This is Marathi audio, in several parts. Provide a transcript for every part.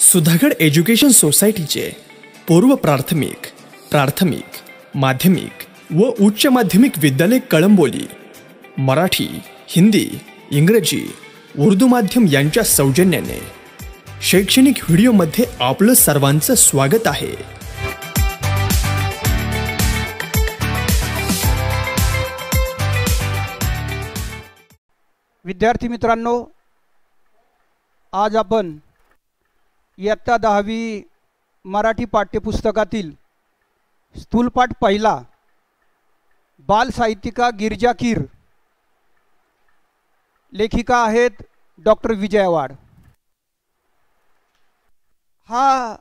सुधागड एज्युकेशन सोसायटीचे पूर्व प्राथमिक, प्राथमिक, माध्यमिक व उच्च माध्यमिक विद्यालय कळंबोली मराठी, हिंदी, इंग्रजी, उर्दू माध्यम यांच्या सौजन्याने शैक्षणिक व्हिडिओमध्ये आपलं सर्वांचं स्वागत आहे। विद्यार्थी मित्रांनो, आज आपण इयत्ता 10वी मराठी पाठ्यपुस्तकातील स्थूलपाठ पहिला बाल साहित्यिका गिरिजा कीर, लेखिका आहेत डॉक्टर विजया वाड। हा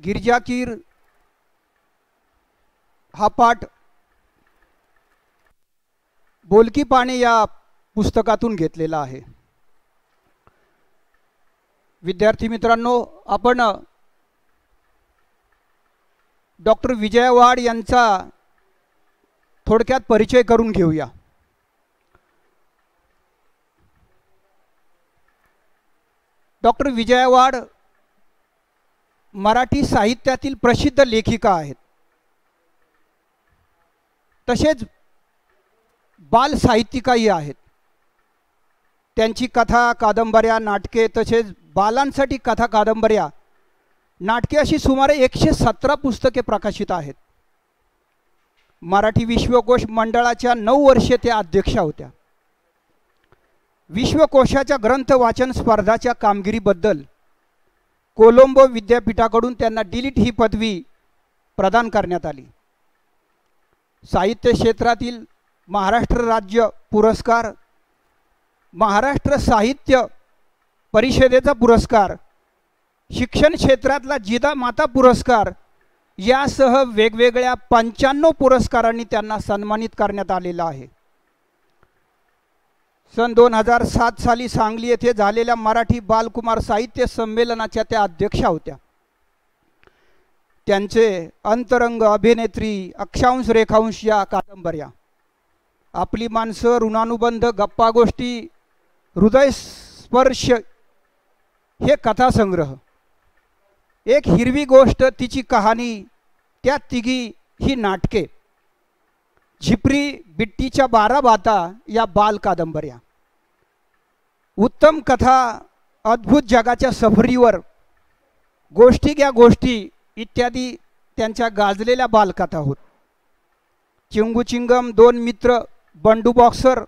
गिरिजा कीर हा पाठ बोलकी पाने या पुस्तकातून घेतलेला आहे। विद्यार्थी मित्रांनो, आपण डॉक्टर विजया वाड यांचा थोडक्यात परिचय करून घेऊया। डॉक्टर विजया वाड मराठी साहित्यातील प्रसिद्ध लेखिका आहेत, तसेच बाल साहित्यिकाही आहेत। त्यांची कथा, कादंबऱ्या, नाटके तसेच बालांसाठी कथा, कादंबऱ्या, नाटके अशी सुमारे 117 पुस्तके प्रकाशित आहेत। मराठी विश्वकोश मंडळाच्या 9 वर्षे त्या अध्यक्षा होत्या। विश्वकोशाच्या ग्रंथ वाचन स्पर्धाच्या कामगिरीबद्दल कोलंबो विद्यापीठाकडून त्यांना डीलिट ही पदवी प्रदान करण्यात आली। साहित्य क्षेत्रातील महाराष्ट्र राज्य पुरस्कार, महाराष्ट्र साहित्य परिषदेचा पुरस्कार, शिक्षण क्षेत्रातला जिजामाता पुरस्कार यासह वेगवेगळ्या 95 पुरस्कारांनी त्यांना सन्मानित करण्यात आलेला आहे। सन 2007 साली सांगली येथे झालेल्या मराठी बालकुमार साहित्य संमेलनाच्या त्या अध्यक्षा होत्या। त्यांचे अंतरंग, अभिनेत्री, अक्षांश रेखांश या कादंबऱ्या, आपली माणसं, ऋणानुबंध, गप्पा गोष्टी, हृदयस्पर्श हे कथासंग्रह, एक हिरवी गोष्ट, तिची कहाणी, त्या तिघी ही नाटके, झिपरी बिट्टीच्या 12 बाता या बाल कादंबऱ्या, उत्तम कथा, अद्भुत जगाच्या सफरीवर, गोष्टी घ्या गोष्टी इत्यादी त्यांच्या गाजलेल्या बालकथा होत। चिंगू चिंगम, 2 मित्र, बंडू बॉक्सर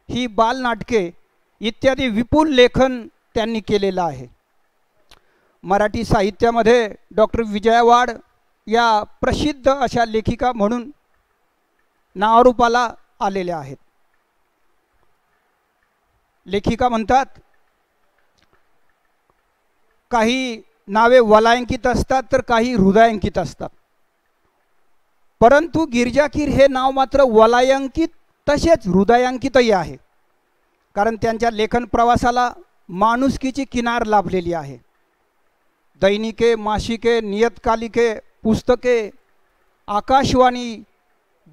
ही बाल नाटके इत्यादी विपुल लेखन त्यांनी केलेलं आहे। मराठी साहित्यामध्ये डॉक्टर विजया वाड या प्रसिद्ध अशा लेखिका म्हणून नावारूपाला आलेल्या आहेत। लेखिका म्हणतात, काही नावे वलयांकित असतात तर काही हृदयांकित असतात, परंतु गिरिजा कीर हे नाव मात्र वलयांकित तसेच हृदयांकितही आहे, कारण त्यांच्या लेखन प्रवासाला माणुसकीची किनार लाभलेली आहे। दैनिके, मासिके, नियतकालिके, पुस्तके, आकाशवाणी,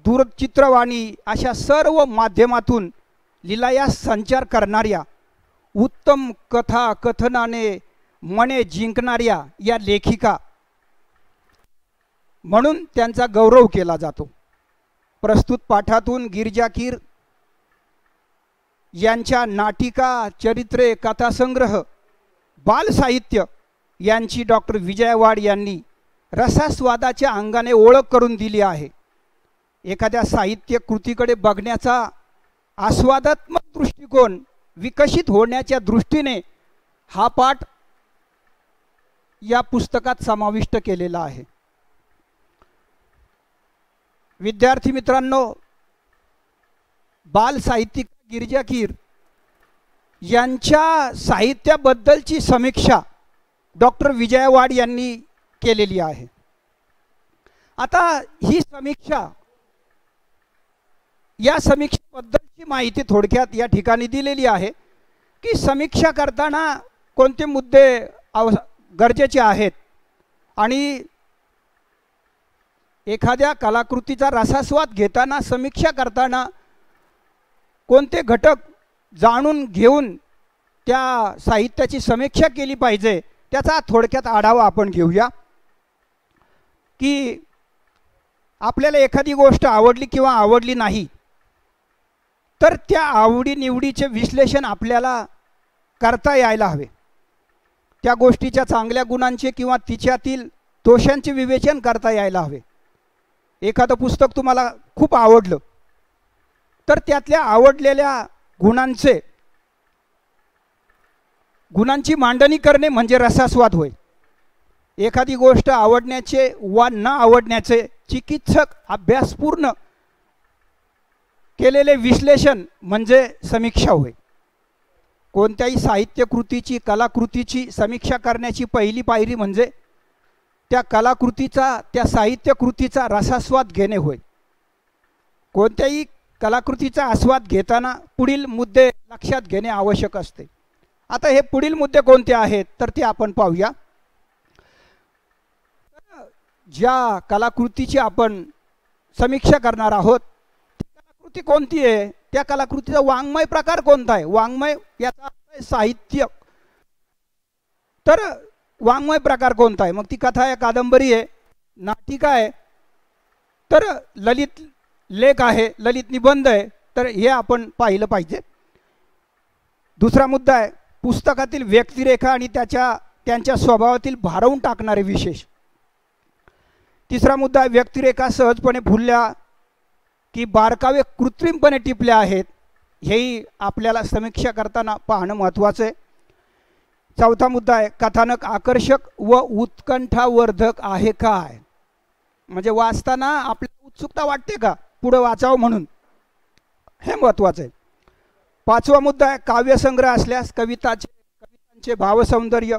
दूरचित्रवाणी अशा सर्व माध्यमातून लीलायास संचार करणाऱ्या, उत्तम कथा कथनाने मने जिंकणाऱ्या या लेखिका म्हणून त्यांचा गौरव केला जातो। प्रस्तुत पाठातून गिरिजा कीर यांच्या नाटिका, चरित्रे, कथासंग्रह, बाल साहित्य यांची डॉक्टर विजया वाड यांनी रसास्वादाच्या अंगाने ओळख करून दिली आहे। एखाद्या साहित्य कृतीकडे बघण्याचा आस्वादात्मक दृष्टिकोन विकसित होण्याच्या दृष्टीने हा पाठ या पुस्तकात समाविष्ट केलेला आहे। विद्यार्थी मित्रांनो, बाल साहित्यिका गिरिजा कीर यांच्या साहित्याबद्दलची समीक्षा डॉक्टर विजया वाड यांनी केलेली आहे। आता ही समीक्षा, या समीक्षेबद्दलची माहिती थोडक्यात या ठिकाणी दिलेली आहे की समीक्षा करताना कोणते मुद्दे गरजेचे आहेत आणि एखाद्या कलाकृतीचा रसास्वाद घेताना, समीक्षा करताना कोणते घटक जाणून घेऊन त्या साहित्याची समीक्षा केली पाहिजे त्याचा थोडक्यात आढावा आपण घेऊया. की आपल्याला एखादी गोष्ट आवडली किंवा आवडली नाही तर त्या आवडीनिवडीचे विश्लेषण आपल्याला करता यायला हवे. त्या गोष्टीच्या चांगल्या गुणांचे किंवा तिच्यातील दोषांचे विवेचन करता यायला हवे. एखादं पुस्तक तुम्हाला खूप आवडलं तर त्यातल्या आवडलेल्या गुणांची मांडणी करणे म्हणजे रसास्वाद होय. एखादी गोष्ट आवडण्याचे वा न आवडण्याचे चिकित्सक अभ्यासपूर्ण केलेले विश्लेषण म्हणजे समीक्षा होय. कोणत्याही साहित्यकृतीची कलाकृतीची समीक्षा करण्याची पहिली पायरी म्हणजे त्या कलाकृतीचा त्या साहित्यकृतीचा रसास्वाद घेणे होय. कोणत्याही कलाकृतीचा आस्वाद घेताना पुढील मुद्दे लक्षात घेणे आवश्यक असते. आता हे पुढील मुद्दे कोणते आहेत तर ते आपण पाहूया. ज्या कलाकृतीची आपण समीक्षा करणार आहोत ती कलाकृती कोणती आहे, त्या कलाकृतीचा वाङ्मय प्रकार कोणता आहे. वाङ्मय याचा अर्थ आहे साहित्य. तर वाङ्मय प्रकार कोणता आहे, मग ती कथा आहे, कादंबरी आहे, नाटिका आहे, तर ललित लेख आहे, ललित निबंध आहे, तर हे आपण पाहिलं पाहिजे. दुसरा मुद्दा आहे पुस्तकातील व्यक्तिरेखा आणि त्यांच्या स्वभावातील भारावून टाकणारे विशेष. तिसरा मुद्दा आहे व्यक्तिरेखा सहजपणे फुलल्या की बारकावे कृत्रिमपणे टिपल्या आहेत, हेही आपल्याला समीक्षा करताना पाहणं महत्त्वाचं आहे. चौथा मुद्दा आहे कथानक आकर्षक व उत्कंठावर्धक आहे काय, म्हणजे वाचताना आपल्याला उत्सुकता वाटते का पुढं वाचावं म्हणून, हे महत्त्वाचं आहे. पाचवा मुद्दा आहे काव्यसंग्रह असल्यास कवितांचे भावसौंदर्य,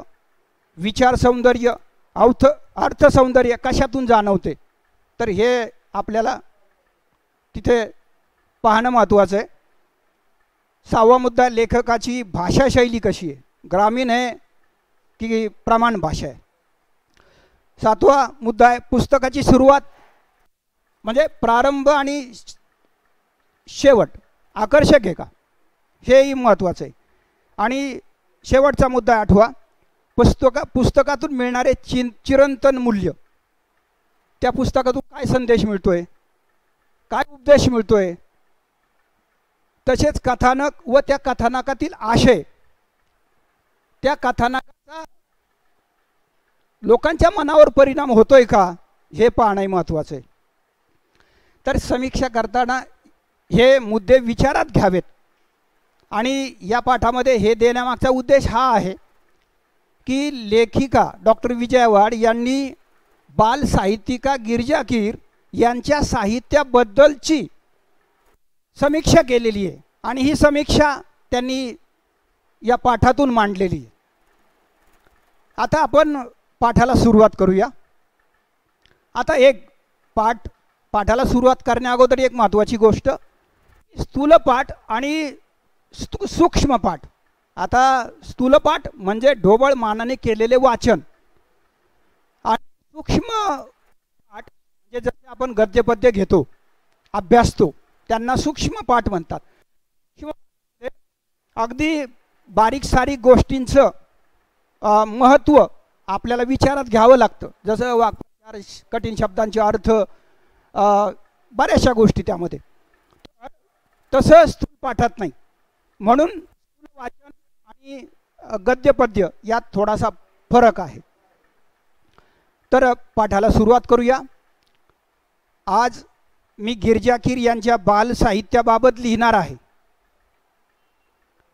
विचारसौंदर्य, अर्थसौंदर्य कशातून जाणवते, तर हे आपल्याला तिथे पाहणं महत्त्वाचं आहे. सहावा मुद्दा लेखकाची भाषाशैली कशी आहे, ग्रामीण आहे की प्रमाण भाषा आहे. सातवा मुद्दा आहे पुस्तकाची सुरुवात म्हणजे प्रारंभ आणि शेवट आकर्षक आहे का, हेही महत्त्वाचं आहे. आणि शेवटचा मुद्दा आहे आठवा पुस्तकातून मिळणारे चिरंतन मूल्य, त्या पुस्तकातून काय संदेश मिळतोय, काय उपदेश मिळतोय. तसेच कथानक व त्या कथानकातील आशय, त्या कथानकाचा लोकांच्या मनावर परिणाम होतोय का, हे पाहणं महत्त्वाचं आहे. तर समीक्षा करताना हे मुद्दे विचारात घ्यावेत. आणि या पाठामध्ये हे देण्यामागचा उद्देश हा आहे की लेखिका डॉक्टर विजया वाड यांनी बाल साहित्यिका गिरिजा कीर यांच्या साहित्याबद्दलची समीक्षा केलेली आहे आणि ही समीक्षा त्यांनी या पाठातून मांडलेली आहे. आता आपण पाठाला सुरुवात करूया. आता एक पाठाला सुरुवात करण्या अगोदर एक महत्त्वाची गोष्ट, स्थूल पाठ आणि सूक्ष्म पाठ. आता स्थूल पाठ म्हणजे ढोबळ मानाने केलेले वाचन आणि सूक्ष्म पाठ म्हणजे जसे आपण गद्यपद्य घेतो अभ्यासतो त्यांना सूक्ष्म पाठ म्हणतात. अगदी बारीक सारीक गोष्टींचं महत्त्व आपल्याला विचारात घ्यावं लागतं, जसं वाक्प्रचार, कठीण शब्दांचे अर्थ, बऱ्याचशा गोष्टी त्यामध्ये. तसं स्थूल पाठात नाही. म्हणून वाचन आणि गद्यपद्य यात थोडासा फरक आहे. तर पाठाला सुरुवात करूया. आज मी गिरिजा कीर यांच्या बाल साहित्याबाबत लिहिणार आहे.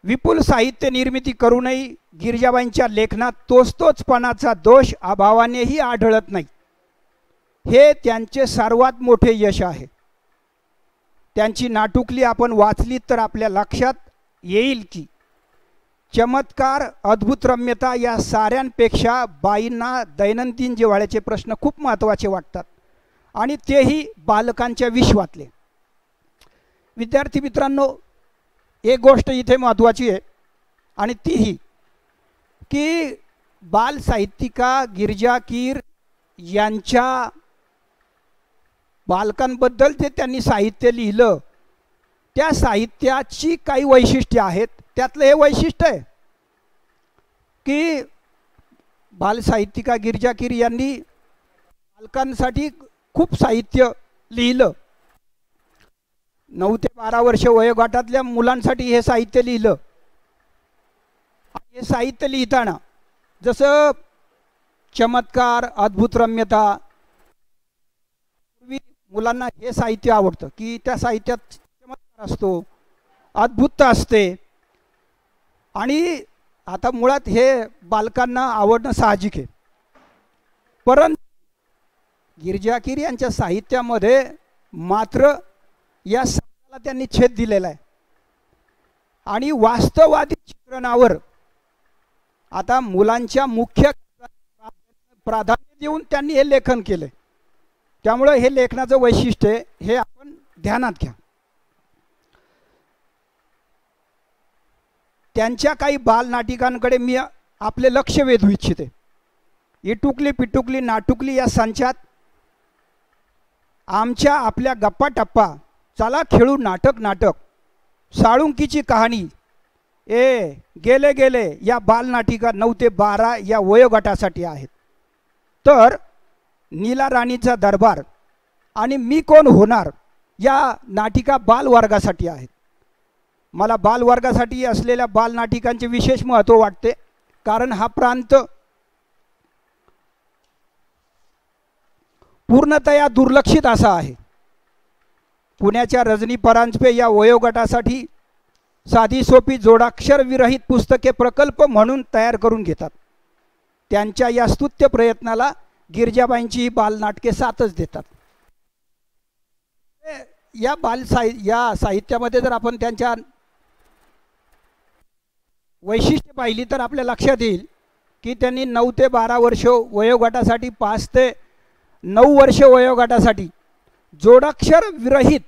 विपुल साहित्य निर्मिती करूनही गिरिजाबाईंच्या लेखनात तोचपणाचा दोष अभावानेही आढळत नाही, हे त्यांचे सर्वात मोठे यश आहे. त्यांची नाटुकली आपण वाचली तर आपल्या लक्षात येईल की चमत्कार, अद्भुत रम्यता या साऱ्यांपेक्षा बाईंना दैनंदिन जिव्हाळ्याचे प्रश्न खूप महत्त्वाचे वाटतात आणि तेही बालकांच्या विश्वातले. विद्यार्थी मित्रांनो, एक गोष्ट इथे महत्त्वाची आहे आणि तीही की बाल साहित्यिका गिरिजा कीर यांच्या बालकांबद्दल जे त्यांनी साहित्य लिहिलं त्या साहित्याची काही वैशिष्ट्ये आहेत. त्यातलं हे वैशिष्ट्य आहे की बालसाहित्यिका गिरिजा कीर यांनी बालकांसाठी खूप साहित्य लिहिलं. 9 ते 12 वर्ष वयोगटातल्या मुलांसाठी हे साहित्य लिहिलं. हे साहित्य लिहिताना जसं चमत्कार, अद्भुत रम्यता, पूर्वी मुलांना हे साहित्य आवडतं की त्या साहित्यात चमत्कार असतो, अद्भुतता असते. आणि आता मुळात हे बालकांना आवडणं साहजिक आहे. परंतु गिरिजा कीर यांच्या साहित्यामध्ये मात्र या शब्दाला त्यांनी छेद दिलेला आहे. आणि वास्तववादी चित्रणावर आता मुलांच्या मुख्य प्राधान्य देऊन त्यांनी हे लेखन केलं. त्यामुळे हे लेखनाचं वैशिष्ट्य आहे, हे आपण ध्यानात घ्या. त्यांच्या काही बालनाटिकांकडे मी आपले लक्ष वेधू इच्छिते. इटुकली पिटुकली नाटुकली या संचात आमच्या आपल्या गप्पा टप्पा, चला खेळू नाटक नाटक, साळुंकीची कहाणी, ए गेले गेले या बालनाटिका 9 ते 12 या वयोगटासाठी आहेत. तर नीला राणीचा दरबार आणि मी कोण होणार या नाटिका बालवर्गासाठी आहेत. मला बालवर्गासाठी असलेल्या बालनाटिकांचे विशेष महत्त्व वाटते, कारण हा प्रांत पूर्णतया दुर्लक्षित असा आहे. पुण्याच्या रजनी परांजपे या वयोगटासाठी साधी सोपी जोडाक्षर विरहित पुस्तके प्रकल्प म्हणून तयार करून घेतात. त्यांच्या या स्तुत्य प्रयत्नाला गिरिजाबाईंची ही बालनाटके साथच देतात. या साहित्यामध्ये जर आपण त्यांच्या वैशिष्ट्य पाहिली तर आपल्या लक्षात येईल की त्यांनी 9 ते 12 वर्ष वयोगटासाठी, 5 ते 9 वर्ष वयोगटासाठी जोडाक्षर विरहित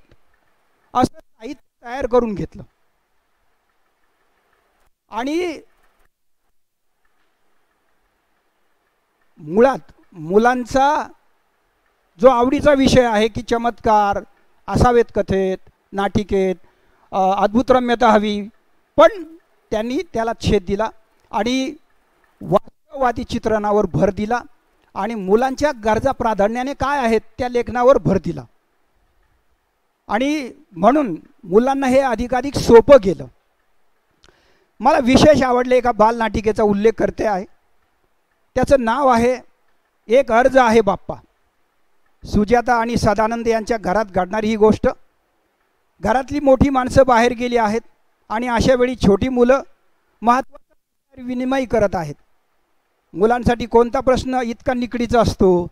असं साहित्य तयार करून घेतलं. आणि मुळात मुलांचा जो आवडीचा विषय आहे की चमत्कार असावेत कथेत, नाटिकेत, अद्भुत रम्यता हवी, पण त्यांनी त्याला छेद दिला आणि वास्तववादी चित्रणावर भर दिला आणि मुलांच्या गरजा प्राधान्याने काय आहेत त्या लेखनावर भर दिला. आणि म्हणून मुलांना हे अधिकाधिक सोपं गेलं. मला विशेष आवडले एका बालनाटिकेचा उल्लेख करते आहे. त्याचं नाव आहे एक अर्ज आहे बाप्पा. सुजाता आणि सदानंद यांच्या घरात घडणारी ही गोष्ट. घरातली मोठी माणसं बाहेर गेली आहेत आणि अशा वेळी छोटी मुलं महत्त्वाचा विनिमय करत आहेत. मुलांसाठी कोणता प्रश्न इतका निकडीचा असतो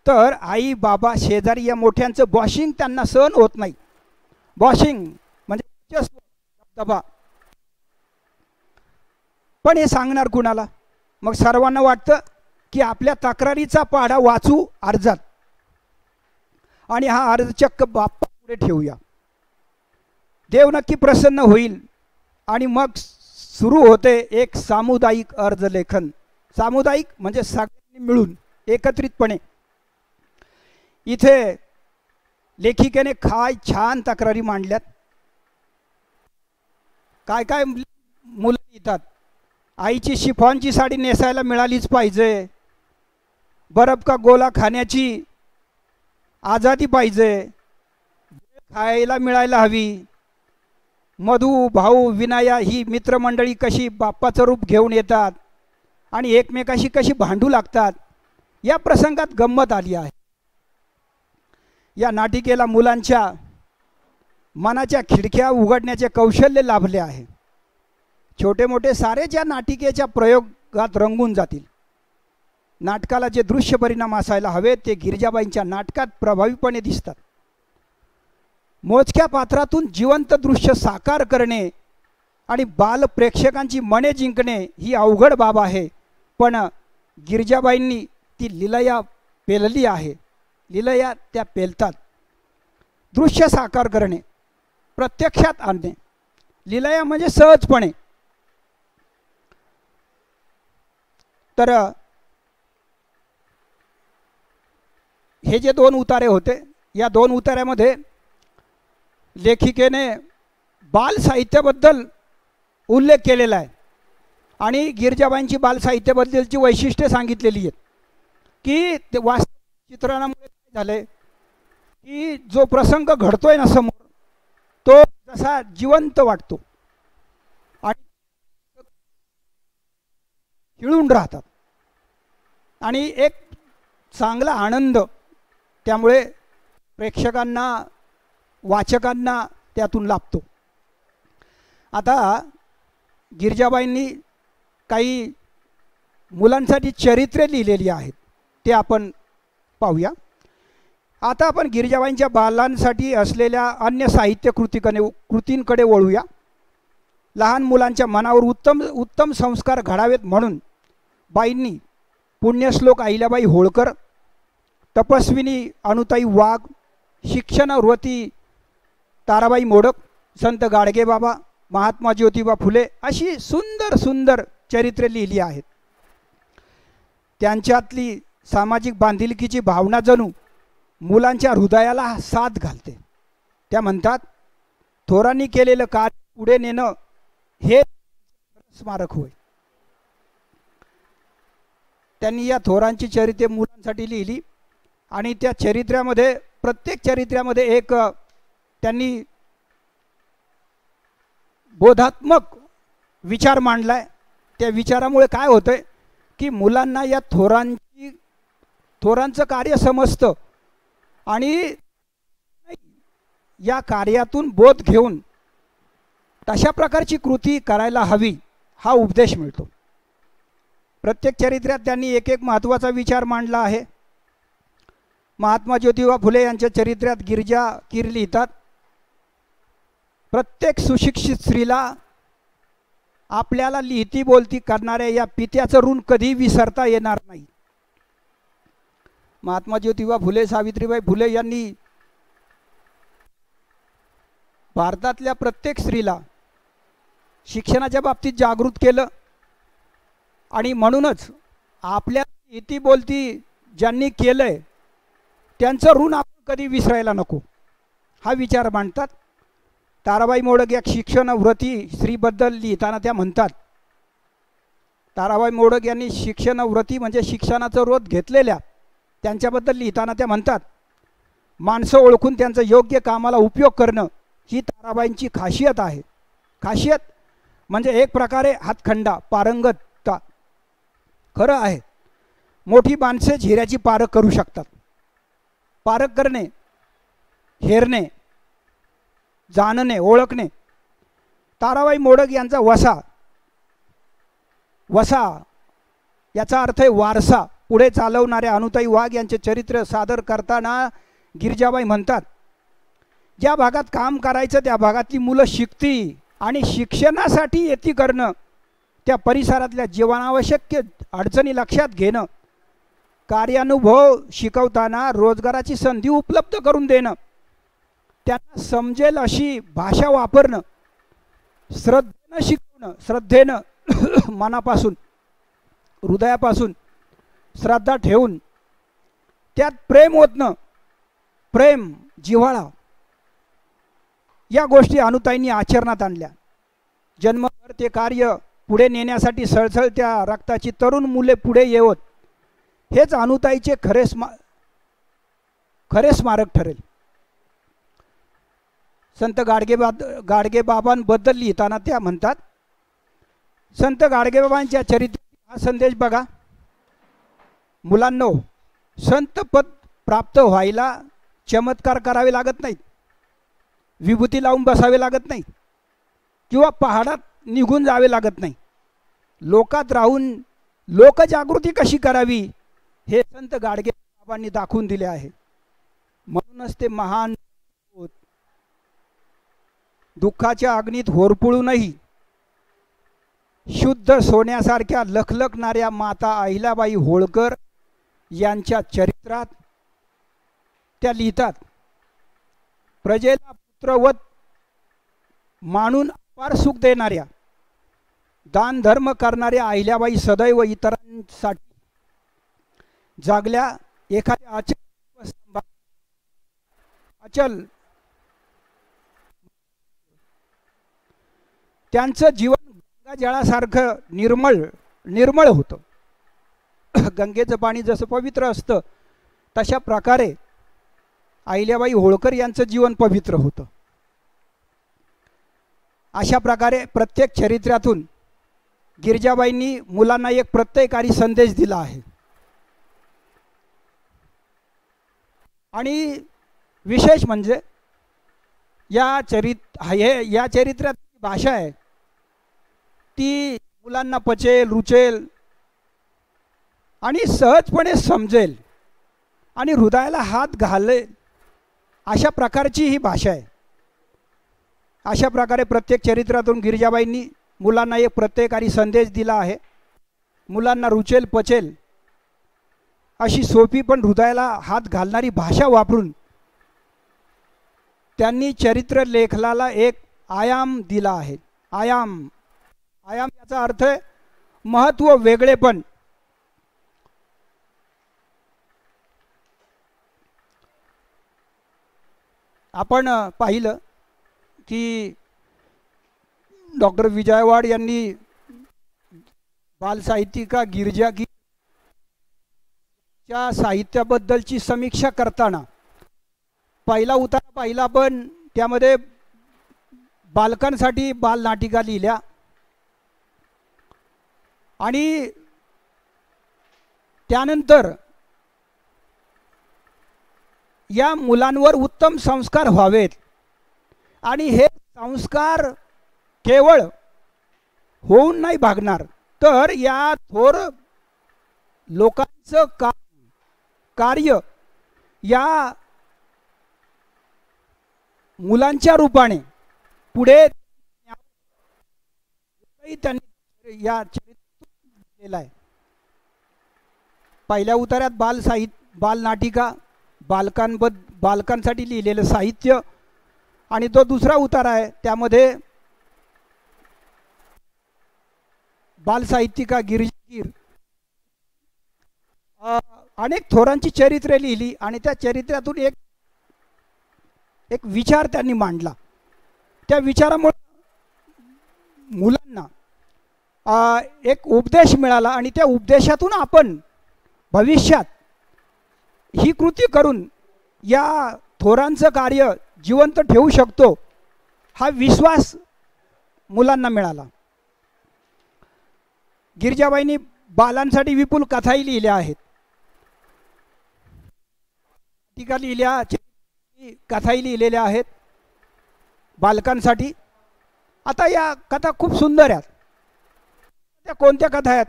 तर आई बाबा शेजारी या मोठ्यांचं बॉशिंग त्यांना सहन होत नाही. बॉशिंग म्हणजे दबा. पण हे सांगणार कुणाला? मग सर्वांना वाटतं की आपल्या तक्रारीचा पाढा वाचू अर्जात आणि हा अर्ज चक्क बाप्पा पुढे ठेवूया, देव नक्की प्रसन्न होईल. आणि मग सुरू होते एक सामुदायिक अर्ज लेखन. सामुदायिक म्हणजे सगळ्यांनी मिळून एकत्रितपणे. इथे लेखिकेने काय छान तक्रारी मांडल्यात. काय काय मुलं लिहितात. आईची शिफॉनची साडी नेसायला मिळालीच पाहिजे, बर्फ का गोला खाण्याची आजादी पाहिजे, खायला मिळायला हवी, मधू भाऊ विनाया ही मित्रमंडळी कशी बाप्पाचं रूप घेऊन येतात आणि एकमेकाशी कशी भांडू लागतात. या प्रसंगात गंमत आली आहे. या नाटिकेला मुलांच्या मनाच्या खिडक्या उघडण्याचे कौशल्य लाभले आहे. छोटे मोठे सारे ज्या नाटिकेच्या प्रयोगात रंगून जातील. नाटकाला जे दृश्य परिणाम असायला हवे ते गिरिजाबाईंच्या नाटकात प्रभावीपणे दिसतात. मोजक्या पात्रातून जिवंत दृश्य साकार करणे आणि बाल प्रेक्षकांची मने जिंकणे ही अवघड बाब आहे, पण गिरिजाबाईंनी ती लीलया पेलली आहे. लीलया त्या पेलतात. दृश्य साकार करणे, प्रत्यक्षात आणणे, लीलया म्हणजे सहजपणे. तर हे जे 2 उतारे होते, या 2 उतार्यामध्ये लेखिकेने बाल साहित्याबद्दल उल्लेख केलेला आहे. आणि गिरिजाबाईंची बालसाहित्याबद्दलची वैशिष्ट्ये सांगितलेली आहेत की ते वास्तव चित्रणामुळे काय झालंय की जो प्रसंग घडतोय ना समोर तो जसा जिवंत वाटतो आणि खिळून राहतात आणि एक चांगला आनंद त्यामुळे प्रेक्षकांना वाचकांना त्यातून लाभतो. आता गिरिजाबाईंनी काही मुलांसाठी चरित्रे लिहिलेली आहेत ते आपण पाहूया. आता आपण गिरिजाबाईंच्या बालांसाठी असलेल्या अन्य साहित्य कृतींकडे वळूया. लहान मुलांच्या मनावर उत्तम संस्कार घडावेत म्हणून बाईंनी पुण्यश्लोक अहिल्याबाई होळकर, तपस्विनी अनुताई वाघ, शिक्षणव्रती ताराबाई मोडक, संत गाडगेबाबा, महात्मा ज्योतिबा फुले अशी सुंदर सुंदर चरित्रे लिहिली आहेत. त्यांच्यातली सामाजिक बांधिलकीची भावना जणू मुलांच्या हृदयाला साथ घालते. त्या म्हणतात, थोरांनी केलेलं कार्य पुढे नेणं हे स्मारक होय. त्यांनी या थोरांची चरित्रे मुलांसाठी लिहिली आणि त्या चरित्र्यामध्ये प्रत्येक चरित्र्यामध्ये एक त्यांनी बोधात्मक विचार मांडलाय. त्या विचारामुळे काय होतंय की मुलांना या थोरांचं कार्य समजतं आणि या कार्यातून बोध घेऊन तशा प्रकारची कृती करायला हवी हा उपदेश मिळतो. प्रत्येक चरित्र्यात त्यांनी एक एक महत्त्वाचा विचार मांडला आहे. महात्मा ज्योतिबा फुले यांच्या चरित्र्यात गिरिजा कीर लिहितात, प्रत्येक सुशिक्षित स्त्रीला आपल्याला लिहिती बोलती करणाऱ्या या पित्याचं ऋण कधी विसरता येणार नाही. महात्मा ज्योतिबा फुले, सावित्रीबाई फुले यांनी भारतातल्या प्रत्येक स्त्रीला शिक्षणाच्या बाबतीत जागृत केलं आणि म्हणूनच आपल्या लिहिती बोलती ज्यांनी केलंय त्यांचं ऋण आपण कधी विसरायला नको हा विचार मांडतात. ताराबाई मोडक या शिक्षणव्रती स्त्रीबद्दल लिहिताना त्या म्हणतात, ताराबाई मोडक यांनी शिक्षणव्रती म्हणजे शिक्षणाचं रोध घेतलेल्या त्यांच्याबद्दल लिहिताना त्या म्हणतात, माणसं ओळखून त्यांचं योग्य कामाला उपयोग करणं ही ताराबाईंची खासियत आहे. खासियत म्हणजे एक प्रकारे हातखंडा, पारंगतता. खरं आहे, मोठी माणसे हिऱ्याची पारख करू शकतात. पारख करणे, हेरणे, जाणणे, ओळखणे. ताराबाई मोडक यांचा वसा याचा अर्थ आहे वारसा पुढे चालवणाऱ्या अनुताई वाघ यांचे चरित्र सादर करताना गिरिजाबाई म्हणतात, ज्या भागात काम करायचं त्या भागातली मुलं शिकती आणि शिक्षणासाठी येती करणं, त्या परिसरातल्या जीवनावश्यक अडचणी लक्षात घेणं, कार्यानुभव शिकवताना रोजगाराची संधी उपलब्ध करून देणं, त्यांना समजेल अशी भाषा वापरणं, श्रद्धेनं शिकवणं, श्रद्धेनं मनापासून हृदयापासून श्रद्धा ठेवून त्यात प्रेम ओतणं, प्रेम जिव्हाळा या गोष्टी अनुताईंनी आचरणात आणल्या. जन्मभर ते कार्य पुढे नेण्यासाठी सळसळत्या रक्ताची तरुण मुले पुढे येवत हेच अनुताईचे खरे स्मारक ठरेल. संत गाडगेबाबांबद्दल लिहिताना त्या म्हणतात, संत गाडगेबाबांच्या चरित्रात हा संदेश बघा, मुलांनो, संत पद प्राप्त व्हायला चमत्कार करावे लागत नाहीत, विभूती लावून बसावे लागत नाही किंवा पहाडात निघून जावे लागत नाही. लोकात राहून लोकजागृती कशी करावी हे संत गाडगेबाबांनी दाखवून दिले आहे. म्हणूनच ते महान होत. दुःखाच्या अग्नीत होरपळूनही शुद्ध सोन्यासारख्या लखलखणाऱ्या माता अहिल्याबाई होळकर यांच्या चरित्रात त्या लिहितात, प्रजेला पुत्रवत मानून अपार सुख देणाऱ्या, दान धर्म करणाऱ्या अहिल्याबाई सदैव इतरांसाठी जागल्या. एखाद्या अचल त्यांचं जीवन जळासारखं निर्मळ होतं. गंगेचं पाणी जसं पवित्र असतं तशा प्रकारे अहिल्याबाई होळकर यांचं जीवन पवित्र होतं. अशा प्रकारे प्रत्येक चरित्रातून गिरिजाबाईंनी मुलांना एक प्रत्ययकारी संदेश दिला आहे. आणि विशेष म्हणजे या चरित्रात भाषा आहे ती मुलांना पचेल, रुचेल आणि सहजपणे समजेल आणि हृदयाला हात घालेल अशा प्रकारची ही भाषा आहे. अशा प्रकारे प्रत्येक चरित्रातून गिरिजाबाईंनी मुलांना एक प्रत्ययकारी संदेश दिला आहे. मुलांना रुचेल, पचेल अशी सोपी पण हृदयाला हात घालणारी भाषा वापरून त्यांनी चरित्र लेखनाला एक आयाम दिला आहे. आयाम याचा अर्थ आहे महत्त्व, वेगळेपण. आपण पाहिलं की डॉक्टर विजयवाड यांनी बालसाहित्यिका गिरिजा च्या साहित्याबद्दलची समीक्षा करताना पहिला उतारा पाहिला, पण त्यामध्ये बालकांसाठी बालनाटिका लिहिल्या आणि त्यानंतर या मुलांवर उत्तम संस्कार व्हावेत आणि हे संस्कार केवळ होऊन नाही भागणार, तर या थोर लोकांचं कार्य या मुलांच्या रूपाने पुढे त्यांनी या चरित्रात दिलेला आहे. पहिल्या उतार्यात बालनाटिका, बालकांसाठी लिहिलेलं साहित्य आणि तो दुसरा उतारा आहे त्यामध्ये बालसाहित्यिका गिरिजा अनेक थोरांची चरित्रे लिहिली आणि त्या चरित्रातून एक विचार त्यांनी मांडला. त्या विचारामुळे मुलांना एक उपदेश मिळाला आणि त्या उपदेशातून आपण भविष्यात ही कृती करून या थोरांचं कार्य जिवंत ठेवू शकतो हा विश्वास मुलांना मिळाला. गिरिजाबाईंनी बालांसाठी विपुल कथाही लिहिल्या आहेत, टीका लिहिल्या, कथाही लिहिलेल्या आहेत बालकांसाठी. आता या कथा खूप सुंदर आहेत. त्या कोणत्या कथा आहेत?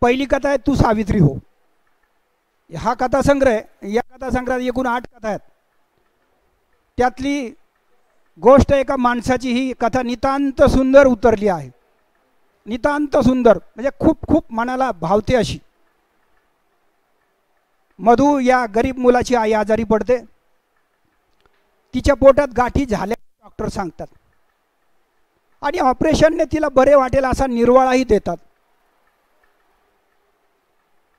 पहिली कथा आहे तू सावित्री हो. हा कथासंग्रह आहे. या कथासंग्रहात एकूण 8 कथा आहेत. त्यातली गोष्ट एका माणसाची ही कथा नितांत सुंदर उतरली आहे. नितांत सुंदर म्हणजे खूप खूप मनाला भावते अशी. मधू या गरीब मुलाची आई आजारी पडते. तिच्या पोटात गाठी झाल्या डॉक्टर सांगतात आणि ऑपरेशनने तिला बरे वाटेल असा निर्वाळाही देतात.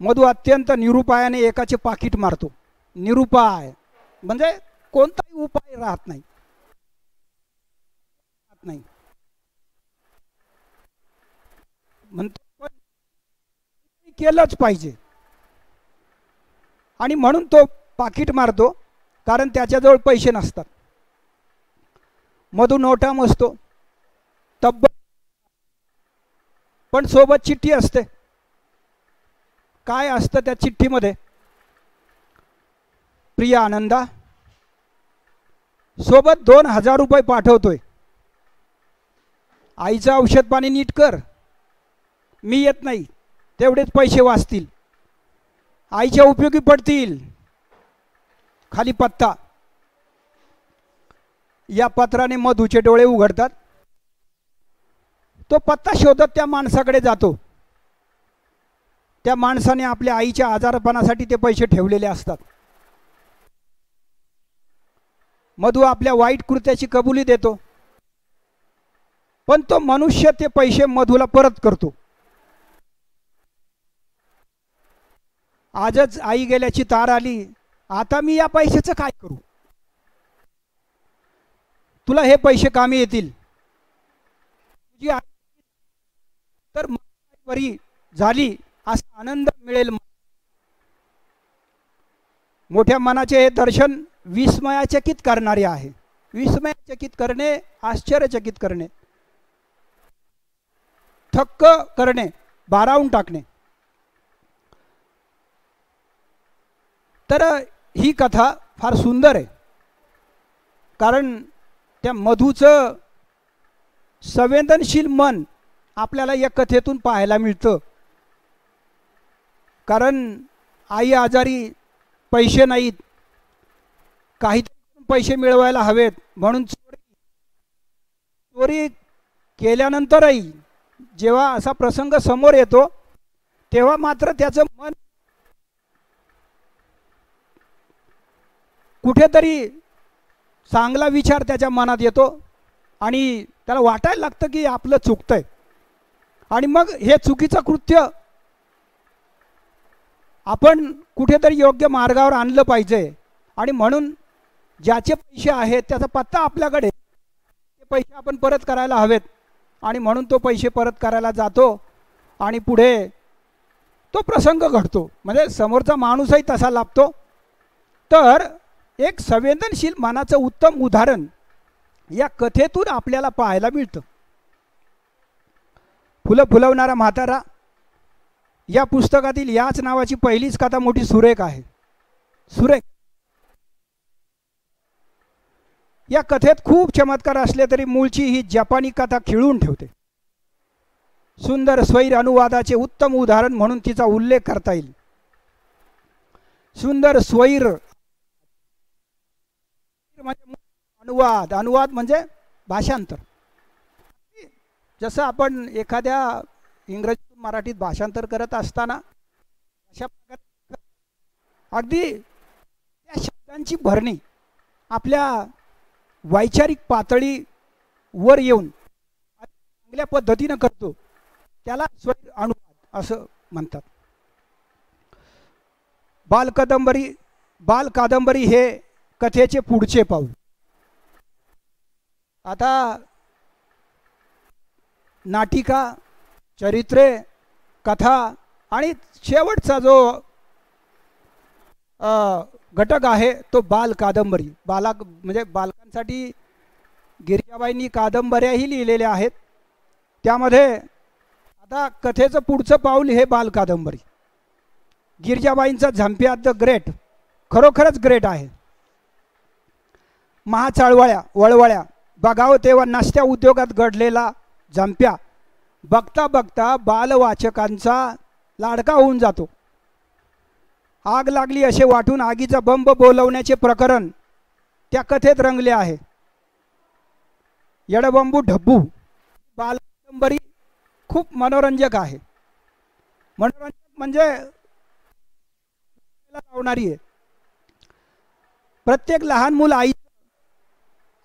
मधू अत्यंत निरुपायाने एकाचे पाकिट मारतो. निरुपाय म्हणजे कोणताही उपाय राहत नाही. म्हणतो पण केलंच पाहिजे आणि म्हणून तो पाकिट मारतो, कारण त्याच्याजवळ पैसे नसतात. मधू नोटा मोजतो तब्बल, पण सोबत चिठ्ठी असते. काय असतं त्या चिठ्ठीमध्ये? प्रिय आनंदा, सोबत 2000 रुपये पाठवतोय. आईचं औषध पाणी नीट कर, मी येत नाही, तेवढेच पैसे वाचतील, आईच्या उपयोगी पडतील. खाली पत्ता. या पत्राने मधूचे डोळे उघडतात. तो पत्ता शोधत त्या माणसाकडे जातो. त्या माणसाने आपल्या आईच्या आजारपणासाठी ते पैसे ठेवलेले असतात. मधू आपल्या वाईट कृत्याची कबुली देतो, पण तो मनुष्य ते पैसे मधूला परत करतो. आजच आई गेल्याची तार आली, आता मी या पैशाचं काय करू? तुला हे पैसे कामी येतील. तुझी आई तर बरी झाली असा आनंद मिळेल. मोठ्या मनाचे हे दर्शन विस्मयाचकित करणारे आहे. विस्मयाचकित करणे, आश्चर्यचकित करणे, थक्क करणे, भारावून टाकणे. तर ही कथा फार सुंदर आहे, कारण त्या मधूचं संवेदनशील मन आपल्याला या कथेतून पाहायला मिळतं. कारण आई आजारी, पैसे नाहीत, काहीतरी पैसे मिळवायला हवेत म्हणून चोरी केल्यानंतरही जेव्हा असा प्रसंग समोर येतो तेव्हा मात्र त्याचं मन कुठेतरी चांगला विचार त्याच्या मनात येतो आणि त्याला वाटायला लागतं की आपलं चुकतंय. आणि मग हे चुकीचं कृत्य आपण कुठेतरी योग्य मार्गावर आणलं पाहिजे. आणि म्हणून ज्याचे पैसे आहेत त्याचा पत्ता आपल्याकडे, ते पैसे आपण परत करायला हवेत. आणि म्हणून तो पैसे परत करायला जातो आणि पुढे तो प्रसंग घडतो. म्हणजे समोरचा माणूसही तसा लाभतो. तर एक संवेदनशील मनाचं उत्तम उदाहरण या कथेतून आपल्याला पाहायला मिळतं. फुलं फुलवणारा म्हातारा या पुस्तकातील याच नावाची पहिलीच कथा मोठी सुरेख आहे. सुरेख. या कथेत खूप चमत्कार असले तरी मूळची ही जपानी कथा खिळून ठेवते. सुंदर स्वैर अनुवादाचे उत्तम उदाहरण म्हणून तिचा उल्लेख करता येईल. सुंदर स्वैर म्हणजे अनुवाद, अनुवाद म्हणजे भाषांतर. जसं आपण एखाद्या इंग्रजीतून मराठीत भाषांतर करत असताना अशा प्रकारे अगदी त्या शब्दांची भरणी आपल्या वैचारिक पातळीवर येऊन चांगल्या पद्धतीनं करतो, त्याला स्वैर अनुवाद असं म्हणतात. बालकादंबरी हे कथेचे पुढचे पाऊल. आता नाटिका, चरित्रे, कथा आणि शेवटचा जो घटक आहे तो बालकादंबरी. म्हणजे बालकांसाठी गिरिजाबाईंनी कादंबऱ्याही लिहिलेल्या आहेत. त्यामध्ये आता कथेचं पुढचं पाऊल हे बालकादंबरी. गिरिजाबाईंचा झंप्या द ग्रेट खरोखरच ग्रेट आहे. महाचळवळ्या वळवळ्या बघावं तेव्हा नसत्या उद्योगात घडलेला झंप्या बघता बघता बालवाचकांचा लाडका होऊन जातो. आग लागली असे वाटून आगीचा बंब बोलवण्याचे प्रकरण त्या कथेत रंगले आहे. यडबंबू ढब्बू बालकादंबरी खूप मनोरंजक आहे. मनोरंजक म्हणजे लावणारी आहे. प्रत्येक लहान मूल आई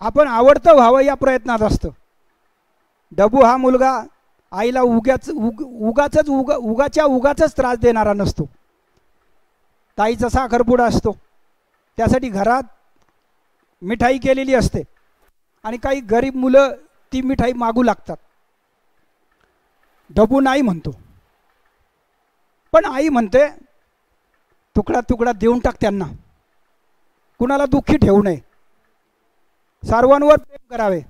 आपण आवडतं व्हावं या प्रयत्नात असतं. डबू हा मुलगा आईला उगाच त्रास देणारा नसतो. ताईचा साखरपुडा असतो, त्यासाठी घरात मिठाई केलेली असते आणि काही गरीब मुलं ती मिठाई मागू लागतात. डबू नाही म्हणतो, पण आई म्हणते तुकडा तुकडा देऊन टाक त्यांना, कुणाला दुःखी ठेवू नये, सर्वांवर प्रेम करावे.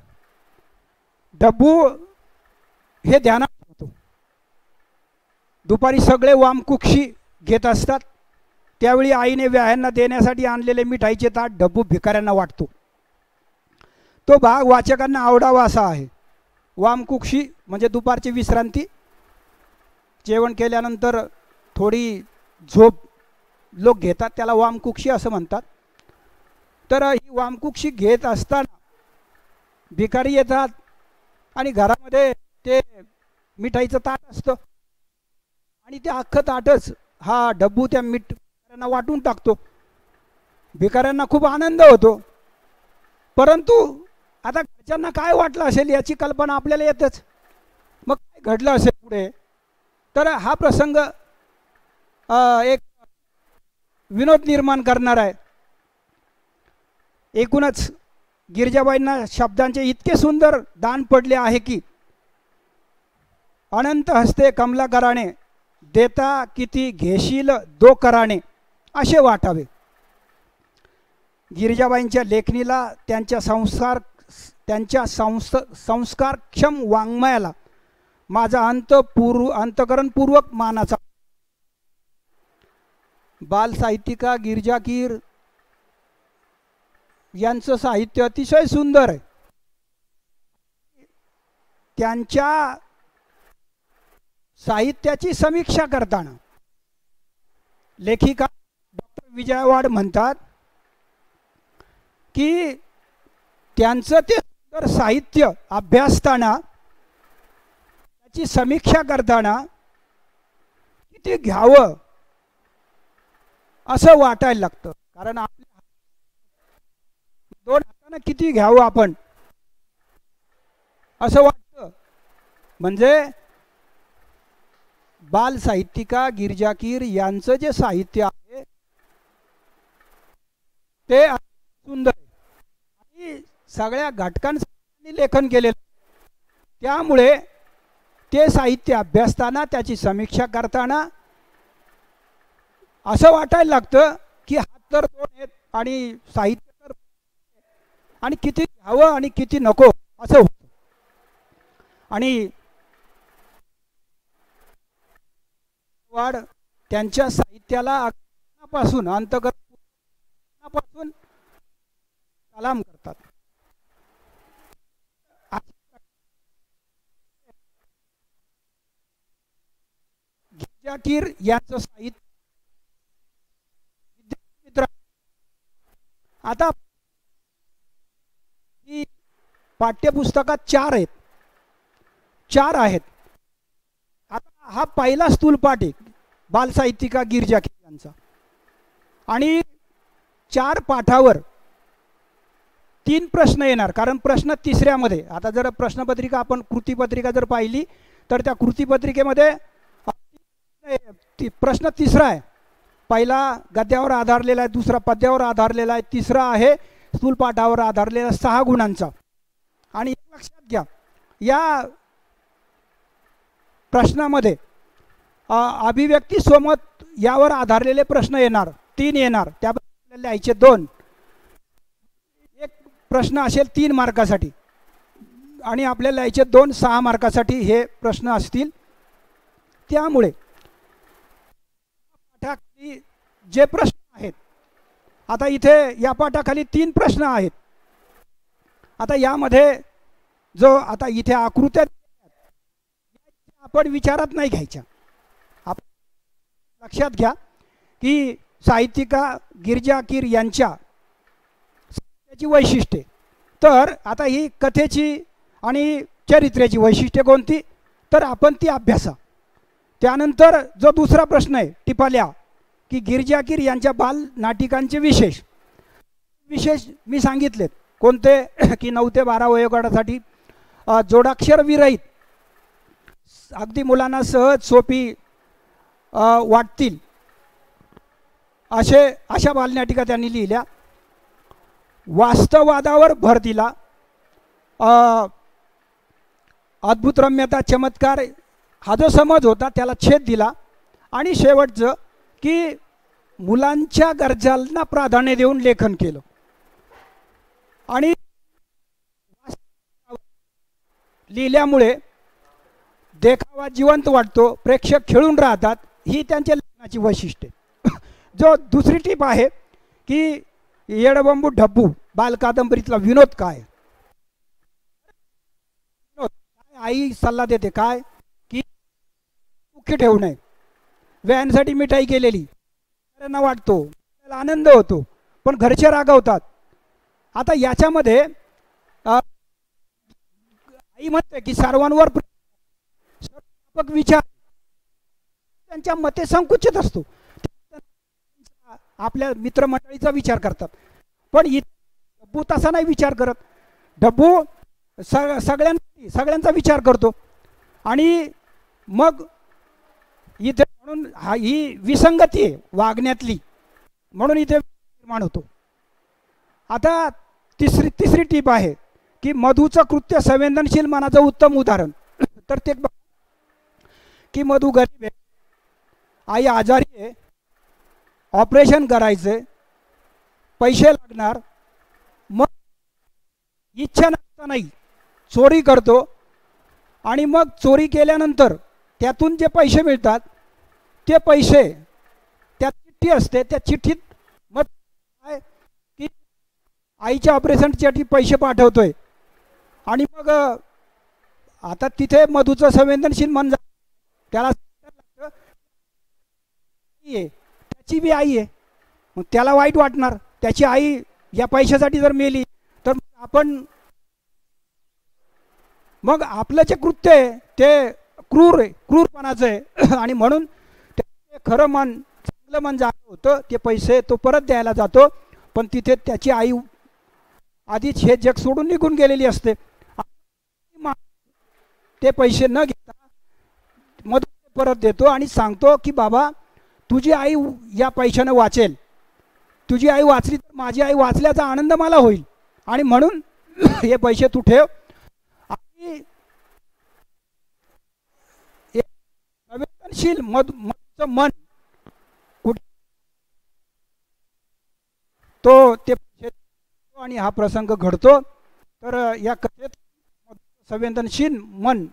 डब्बू हे ध्यानात ठेवतो. दुपारी सगळे वामकुक्षी घेत असतात, त्यावेळी आईने व्याह्यांना देण्यासाठी आणलेले मिठाईचे ताट डब्बू भिकाऱ्यांना वाटतो. तो भाग वाचकांना आवडावा असा आहे. वामकुक्षी म्हणजे दुपारची विश्रांती. जेवण केल्यानंतर थोडी झोप लोक घेतात, त्याला वामकुक्षी असं म्हणतात. तर ही वामकुक्षी घेत असताना भिकारी येतात आणि घरामध्ये ते मिठाईचं ताट असतं आणि ते अख्खं ताटच हा डब्बू त्या भिकाऱ्यांना वाटून टाकतो. भिकाऱ्यांना खूप आनंद होतो. परंतु आता घरच्यांना काय वाटलं असेल याची कल्पना आपल्याला येतेच. मग काय घडलं असेल पुढे, तर हा प्रसंग एक विनोद निर्माण करणार आहे. एकूणच गिरिजाबाईंना शब्दांचे इतके सुंदर दान पडले आहे की अनंत हस्ते कमलाकराने, देता किती घेशील दो कराने, असे वाटावे. गिरिजाबाईंच्या लेखणीला, त्यांच्या संस्कारक्षम वाङ्मयाला माझा अंतकरणपूर्वक मानाचा. बालसाहित्यिका गिरिजा कीर यांचं साहित्य अतिशय सुंदर आहे. त्यांच्या साहित्याची समीक्षा करताना लेखिका डॉक्टर विजया वाड म्हणतात की त्यांचं ते सुंदर साहित्य अभ्यासताना, त्याची समीक्षा करताना किती घ्यावं असं वाटायला लागतं. कारण आपल्या दोन हातानं किती घ्यावं आपण असं वाटतं. म्हणजे बाल साहित्यिका गिरिजा कीर यांचं जे साहित्य आहे ते सुंदर आणि सगळ्या घटकांसाठी लेखन केलेलं. त्यामुळे ते साहित्य अभ्यासताना, त्याची समीक्षा करताना असं वाटायला लागतं की हात तर दोन आहेत आणि साहित्य तर, आणि किती घ्यावं आणि किती नको असं होतं. आणि वाड त्यांच्या साहित्याला अंतकरणापासून सलाम करतात. गिरिजा कीर यांचं साहित्य मित्र. आता पाठ्यपुस्तकात चार आहेत. आता हा पहिला स्थूलपाठ आहे बालसाहित्यिका गिरिजा कीर यांचा. आणि 4 पाठावर 3 प्रश्न येणार. कारण प्रश्न तिसऱ्यामध्ये, आता जर प्रश्नपत्रिका आपण कृतीपत्रिका जर पाहिली तर त्या कृतीपत्रिकेमध्ये प्रश्न तिसरा आहे. पहिला गद्यावर आधारलेला आहे, दुसरा पद्यावर आधारलेला आहे, तिसरा आहे स्थूलपाठावर आधारलेला 6 गुणांचा. आणि एक लक्षात घ्या, या प्रश्नामध्ये अभिव्यक्ती स्वमत यावर आधारलेले प्रश्न येणार, 3 येणार. त्याबद्दल लिहायचे 2. एक प्रश्न असेल 3 मार्कासाठी आणि आपल्याला लिहायचे 2 6 मार्कासाठी हे प्रश्न असतील. त्यामुळे पाठाखाली जे प्रश्न आहेत, आता इथे या पाठाखाली 3 प्रश्न आहेत. आता यामध्ये जो आता इथे आकृत्या आपण विचारात नाही घ्यायच्या. आपण लक्षात घ्या की साहित्यिका गिरिजा कीर यांच्या साहित्याची वैशिष्ट्ये. तर आता ही कथेची आणि चरित्र्याची वैशिष्ट्ये कोणती, तर आपण ती अभ्यासा. त्यानंतर जो दुसरा प्रश्न आहे टिपाल्या की गिरिजा कीर यांच्या बाल नाटिकांचे विशेष मी सांगितलेत कोणते की 9 ते 12 वयोगटासाठी जोडाक्षर विरहित, अगदी मुलांना सहज सोपी वाटतील अशा बालनाटिका त्यांनी लिहिल्या. वास्तववादावर भर दिला, अद्भुत रम्यता, चमत्कार हा जो समज होता त्याला छेद दिला. आणि शेवटचं की मुलांच्या गरजांना प्राधान्य देऊन लेखन केलं. आणि लिहिल्यामुळे देखावा जिवंत वाटतो, प्रेक्षक खेळून राहतात, ही त्यांच्या लेखनाची वैशिष्ट्ये. जो दुसरी टीप आहे की येडबंबू ढब्बू बालकादंबरीतला विनोद काय. आई सल्ला देते काय की दुःखी ठेवू नये, व्यायासाठी मिठाई केलेली त्यांना वाटतो, त्याला आनंद होतो, पण घरचे रागवतात. आता याच्यामध्ये आई म्हणते की सर्वांवर विचार त्यांच्या मते संकुचित असतो, आपल्या मित्रमंडळीचा विचार करतात. पण डब्बू तसा नाही विचार करत. डब्बू सगळ्यांचा विचार करतो. आणि मग इथे म्हणून ही विसंगती आहे वागण्यातली, म्हणून इथे निर्माण होतो. आता तिसरी टीप आहे की मधूचं कृत्य संवेदनशील मनाचं उत्तम उदाहरण. तर ते की मधू गरीब आहे, आई आजारी आहे, ऑपरेशन करायचं, पैसे लागणार, मग इच्छा नसतानाही चोरी करतो आणि मग चोरी केल्यानंतर त्यातून जे पैसे मिळतात ते पैसे त्यात चिठ्ठी असते, त्या चिठ्ठीत मग काय की आईच्या ऑपरेशनसाठी पैसे पाठवतोय आणि मग आता तिथे मधूचं संवेदनशील मन त्याला त्याची बी आई आहे, मग त्याला वाईट वाटणार, त्याची आई या पैशासाठी जर मेली तर आपण मग आपलं जे कृत्य आहे ते क्रूर आहे, क्रूरपणाचं आहे आणि म्हणून ते खरं मन चांगलं मन जागं होतं, ते पैसे तो परत द्यायला जातो, पण तिथे त्याची आई आधीच हे जग सोडून निघून गेलेली असते. ते पैसे न घेता मधू परत देतो आणि सांगतो की बाबा तुझी आई या पैशाने वाचेल, तुझी आई वाचली तर माझी आई वाचल्याचा आनंद मला होईल आणि म्हणून हे पैसे तू ठेव. आणि संवेदनशील मधूचं मन कुठे तो ते पैसे आणि हा प्रसंग घडतो. तर या कथेत संवेदनशील मन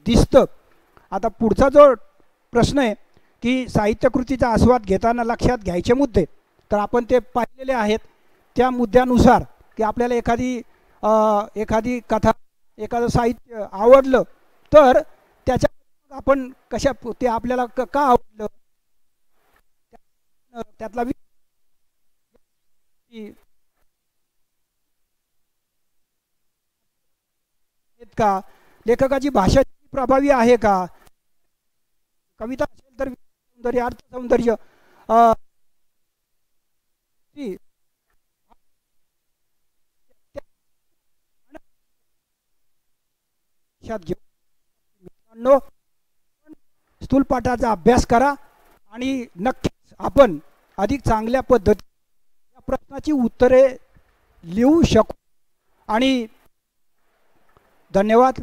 दिसतं. आता पुढचा जो प्रश्न आहे की साहित्यकृतीचा आस्वाद घेताना लक्षात घ्यायचे मुद्दे, तर आपण ते पाहिलेले आहेत. त्या मुद्द्यानुसार की आपल्याला एखादी कथा, एखादं साहित्य आवडलं तर त्याच्या आपण कशा ते आपल्याला का आवडलं त्यातला का, लेखकाची भाषा प्रभावी आहे का, कविता असेल तर सौंदर्य, अर्थ सौंदर्य मित्रांनो स्थूलपाठाचा अभ्यास करा आणि नक्कीच आपण अधिक चांगल्या पद्धतीने या प्रश्नाची उत्तरे लिहू शकू. आणि धन्यवाद.